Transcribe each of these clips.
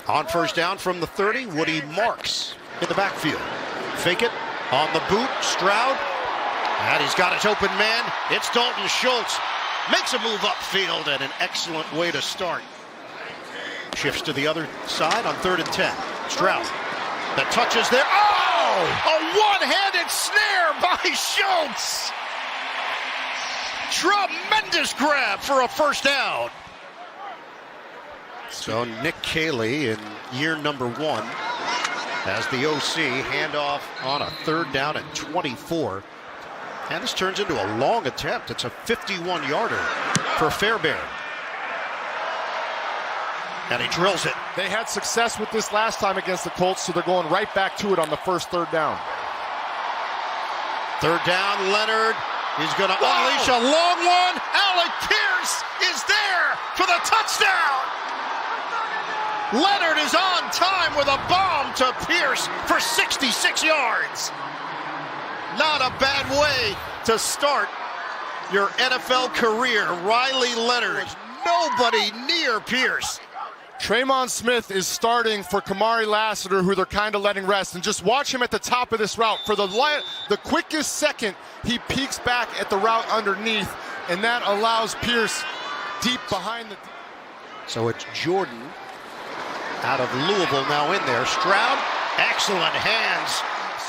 On first down from the 30, Woody Marks in the backfield. Fake it on the boot, Stroud. And he's got his open man. It's Dalton Schultz. Makes a move upfield and an excellent way to start. Shifts to the other side on 3rd and 10. Stroud. The touch is there. Oh! A one-handed snare by Schultz. Tremendous grab for a first down. So Nick Caley in year number 1 as the OC, handoff on a 3rd down and 24. And this turns into a long attempt. It's a 51-yarder for Fairbairn. And he drills it. They had success with this last time against the Colts, so they're going right back to it on the first 3rd down. 3rd down, Leonard is going to unleash a long one. Alec Pierce is there for the touchdown. Leonard is on time with a bomb to Pierce for 66 yards. Not a bad way to start your NFL career. Riley Leonard, nobody near Pierce. Tremon Smith is starting for Kamari Lassiter, who they're kind of letting rest. And just watch him at the top of this route. For the quickest second, he peeks back at the route underneath, and that allows Pierce deep behind the... So it's Jordan out of Louisville now in there. Stroud, excellent hands.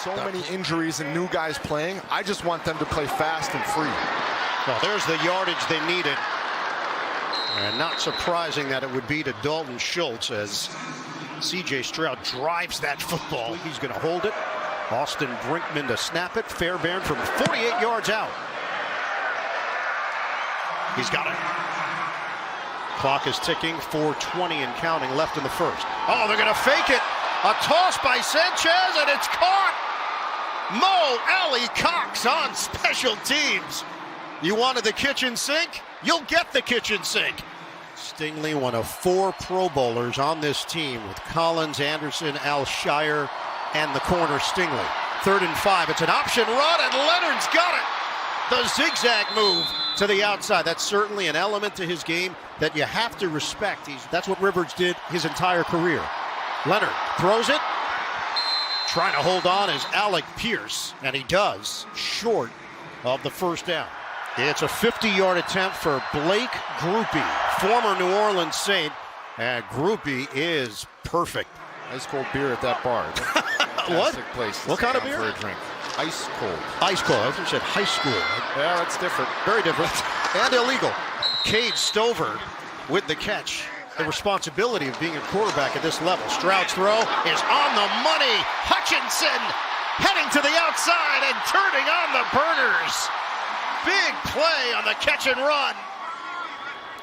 So many injuries and new guys playing. I just want them to play fast and free. Well, there's the yardage they needed. And not surprising that it would be to Dalton Schultz as C.J. Stroud drives that football. He's going to hold it. Austin Brinkman to snap it. Fairbairn from 48 yards out. He's got it. Clock is ticking. 4:20 and counting left in the first. Oh, they're going to fake it. A toss by Sanchez, and it's caught. Mo Alley Cox on special teams. You wanted the kitchen sink? You'll get the kitchen sink. Stingley, one of 4 Pro Bowlers on this team with Collins, Anderson, Alshire, and the corner Stingley. 3rd and 5. It's an option run, and Leonard's got it. The zigzag move to the outside. That's certainly an element to his game that you have to respect. That's what Rivers did his entire career. Leonard throws it. Trying to hold on is Alec Pierce, and he does, short of the first down. It's a 50-yard attempt for Blake Grupe, former New Orleans Saint, and Grupe is perfect. Ice cold beer at that bar. What? Place what kind of beer? For a drink. Ice cold. Ice cold. I was going to say high school. Yeah, that's different. Very different. And illegal. Cade Stover with the catch. The responsibility of being a quarterback at this level. Stroud's throw is on the money. Hutchinson heading to the outside and turning on the burners. Big play on the catch and run.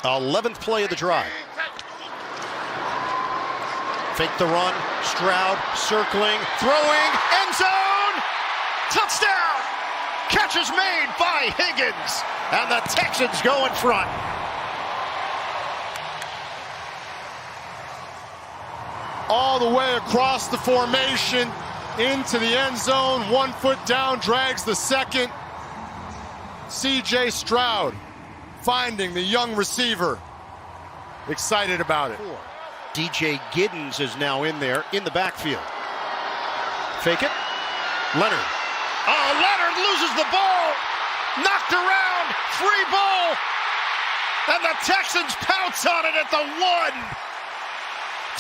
11th play of the drive. Fake the run. Stroud circling, throwing, end zone. Touchdown. Catch is made by Higgins. And the Texans go in front. All the way across the formation into the end zone. 1 foot down, drags the second. C.J. Stroud finding the young receiver. Excited about it. DJ Giddens is now in there in the backfield. Fake it. Leonard. Oh, Leonard loses the ball. Knocked around. Free ball. And the Texans pounce on it at the 1.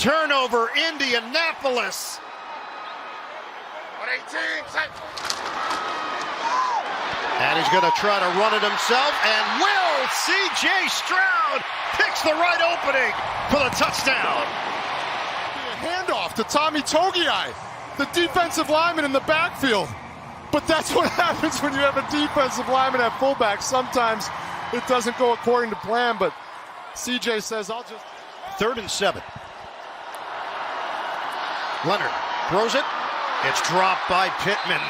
Turnover, Indianapolis. 118. And he's going to try to run it himself, and will. C.J. Stroud picks the right opening for the touchdown. Handoff to Tommy Togiai, the defensive lineman in the backfield. But that's what happens when you have a defensive lineman at fullback. Sometimes it doesn't go according to plan, but C.J. says, I'll just... 3rd and 7. Leonard throws it. It's dropped by Pittman.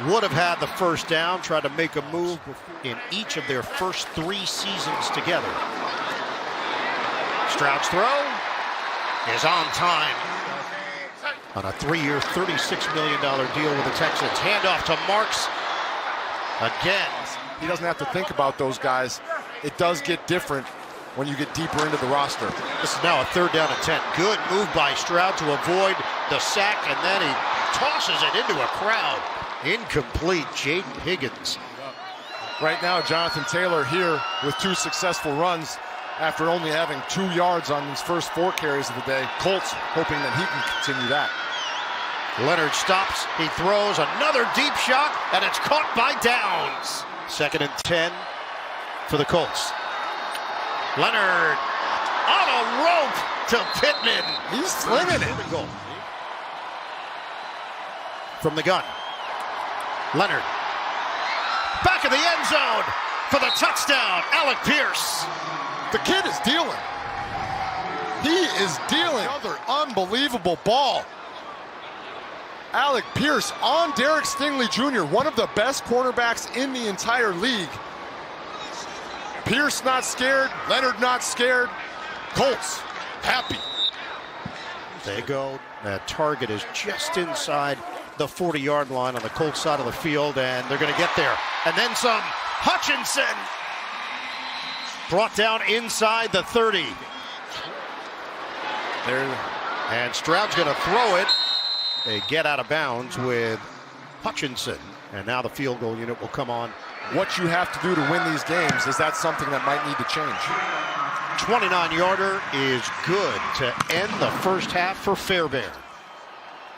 Would have had the first down, tried to make a move in each of their first 3 seasons together. Stroud's throw is on time on a 3-year, $36 million deal with the Texans. Handoff to Marks again. He doesn't have to think about those guys. It does get different when you get deeper into the roster. This is now a 3rd down and 10. Good move by Stroud to avoid the sack, and then he tosses it into a crowd. Incomplete. Jaden Higgins. Right now, Jonathan Taylor here with 2 successful runs after only having 2 yards on his first 4 carries of the day. Colts hoping that he can continue that. Leonard stops, he throws another deep shot, and it's caught by Downs. 2nd and 10 for the Colts. Leonard on a rope to Pittman. He's slinging it. Goal. From the gun. Leonard. Back of the end zone for the touchdown. Alec Pierce. The kid is dealing. He is dealing. Another unbelievable ball. Alec Pierce on Derek Stingley Jr., one of the best cornerbacks in the entire league. Pierce not scared, Leonard not scared. Colts happy. They go. That target is just inside the 40-yard line on the Colts side of the field, and they're going to get there. And then some. Hutchinson brought down inside the 30. And Stroud's going to throw it. They get out of bounds with Hutchinson, and now the field goal unit will come on. What you have to do to win these games, is that something that might need to change? 29-yarder is good to end the first half for Fairbairn.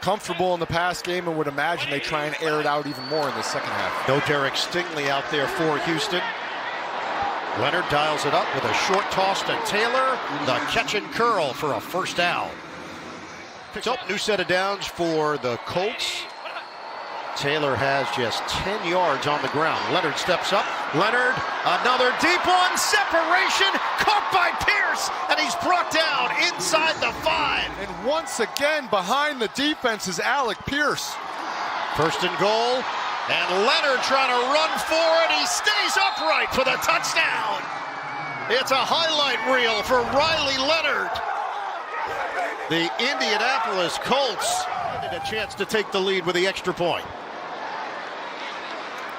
Comfortable in the pass game, and would imagine they try and air it out even more in the second half. No Derek Stingley out there for Houston. Leonard dials it up with a short toss to Taylor. The catch and curl for a first down. Picks up new set of downs for the Colts. Taylor has just 10 yards on the ground. Leonard steps up. Leonard, another deep one. Separation, caught by Pierce, and he's brought down inside the 5. And once again, behind the defense is Alec Pierce. 1st and goal, and Leonard trying to run for it. He stays upright for the touchdown. It's a highlight reel for Riley Leonard. The Indianapolis Colts had a chance to take the lead with the extra point.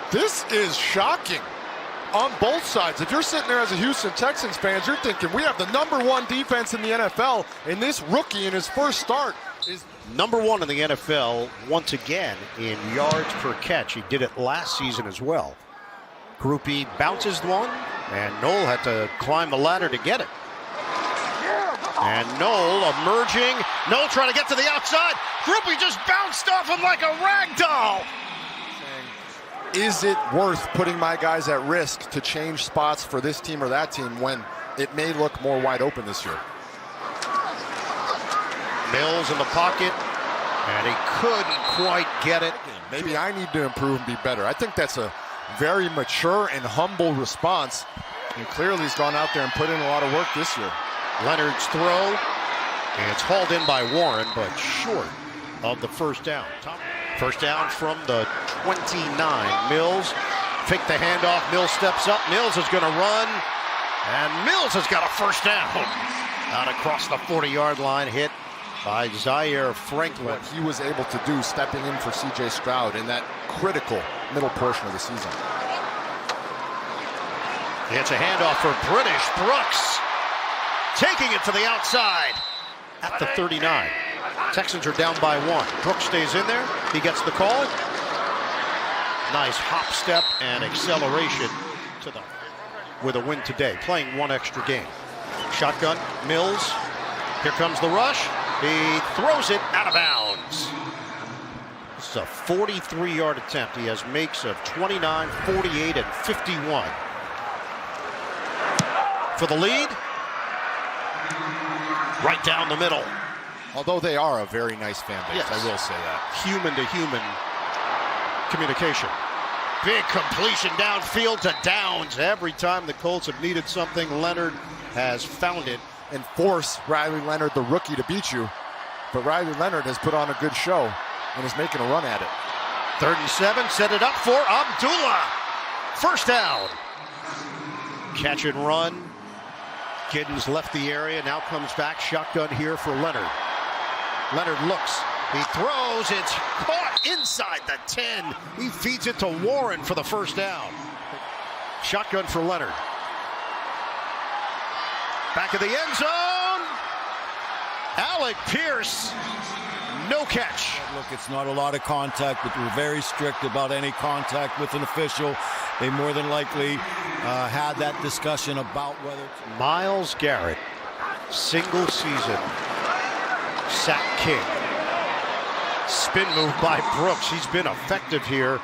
This is shocking on both sides. If you're sitting there as a Houston Texans fan, you're thinking we have the #1 defense in the NFL, and this rookie in his first start is #1 in the NFL once again in yards per catch. He did it last season as well. Groupie bounces one, and Noel had to climb the ladder to get it. And Noel emerging. Noel trying to get to the outside. Groupie just bounced off him like a rag doll. Is it worth putting my guys at risk to change spots for this team or that team when it may look more wide open this year? Mills in the pocket, and he couldn't quite get it. Maybe I need to improve and be better. I think that's a very mature and humble response. And clearly he's gone out there and put in a lot of work this year. Leonard's throw, and it's hauled in by Warren, but short of the first down. First down from the 29. Mills faked the handoff. Mills steps up. Mills is going to run, and Mills has got a first down. Out across the 40-yard line, hit by Zaire Franklin. What he was able to do stepping in for C.J. Stroud in that critical middle portion of the season. It's a handoff for British. Brooks taking it to the outside at the 39. Texans are down by 1. Brooks stays in there. He gets the call. Nice hop step and acceleration to the with a win today. Playing one extra game. Shotgun. Mills. Here comes the rush. He throws it out of bounds. This is a 43-yard attempt. He has makes of 29, 48, and 51. For the lead. Right down the middle. Although they are a very nice fan base, yes. I will say that. Human-to-human communication. Big completion downfield to Downs. Every time the Colts have needed something, Leonard has found it. And force Riley Leonard, the rookie, to beat you. But Riley Leonard has put on a good show and is making a run at it. 3rd and 7, set it up for Abdullah. First down. Catch and run. Giddens left the area, now comes back. Shotgun here for Leonard. Leonard looks. He throws. It's caught inside the 10. He feeds it to Warren for the first down. Shotgun for Leonard. Back of the end zone. Alec Pierce, no catch. Look, it's not a lot of contact, but we're very strict about any contact with an official. They more than likely had that discussion about whether it's... Myles Garrett, single season sack king. Spin move by Brooks. He's been effective here.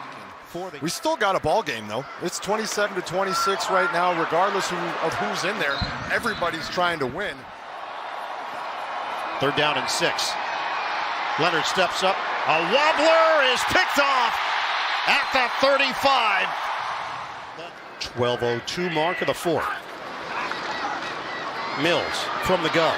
We still got a ball game, though. It's 27-26 right now, regardless of who's in there. Everybody's trying to win. 3rd down and 6. Leonard steps up. A wobbler is picked off at the 35. 12:02 mark of the 4th. Mills from the gun.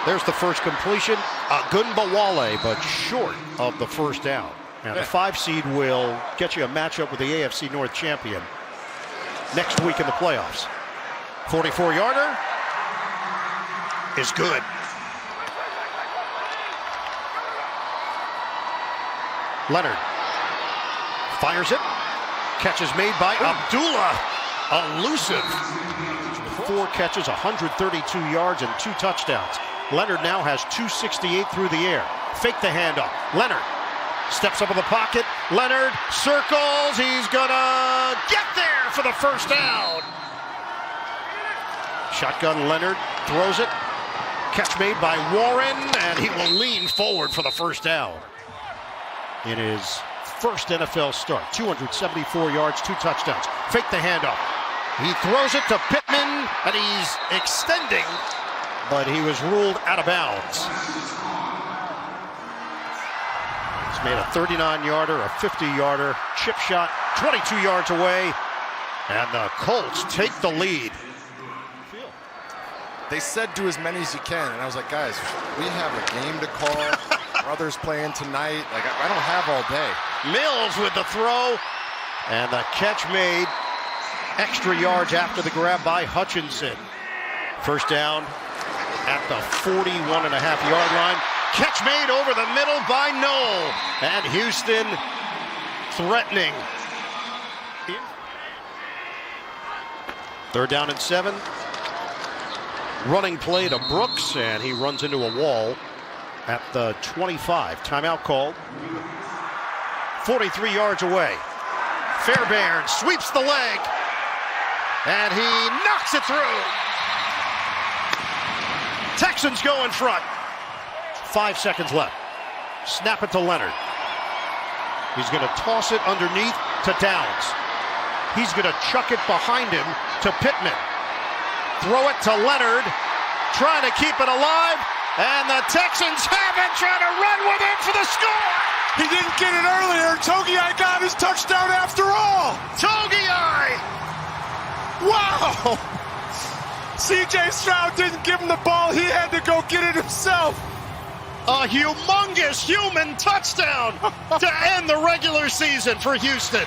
There's the first completion. Agunbawale, but short of the first down. And the 5 seed will get you a matchup with the AFC North champion next week in the playoffs. 44-yarder is good. Leonard fires it. Catch is made by Abdullah. Elusive. 4 catches, 132 yards, and 2 touchdowns. Leonard now has 268 through the air. Fake the handoff. Leonard steps up in the pocket. Leonard circles. He's gonna get there for the first down. Shotgun Leonard throws it. Catch made by Warren, and he will lean forward for the first down. In his first NFL start, 274 yards, 2 touchdowns. Fake the handoff. He throws it to Pittman, and he's extending, but he was ruled out of bounds. He's made a 39-yarder, a 50-yarder, chip shot, 22 yards away, and the Colts take the lead. They said do as many as you can, and I was like, guys, we have a game to call. Brothers playing tonight. Like, I don't have all day. Mills with the throw, and the catch made. Extra yards after the grab by Hutchinson. First down at the 41.5-yard line. Catch made over the middle by Knoll. And Houston threatening. 3rd down and 7. Running play to Brooks, and he runs into a wall at the 25. Timeout called. 43 yards away. Fairbairn sweeps the leg, and he knocks it through. Texans go in front. 5 seconds left. Snap it to Leonard. He's going to toss it underneath to Downs. He's going to chuck it behind him to Pittman. Throw it to Leonard, trying to keep it alive, and the Texans have it, trying to run with it for the score. He didn't get it earlier. Togiai got his touchdown after all. Togiai! Wow! CJ Stroud didn't give him the ball. He had to go get it himself. A humongous human touchdown to end the regular season for Houston.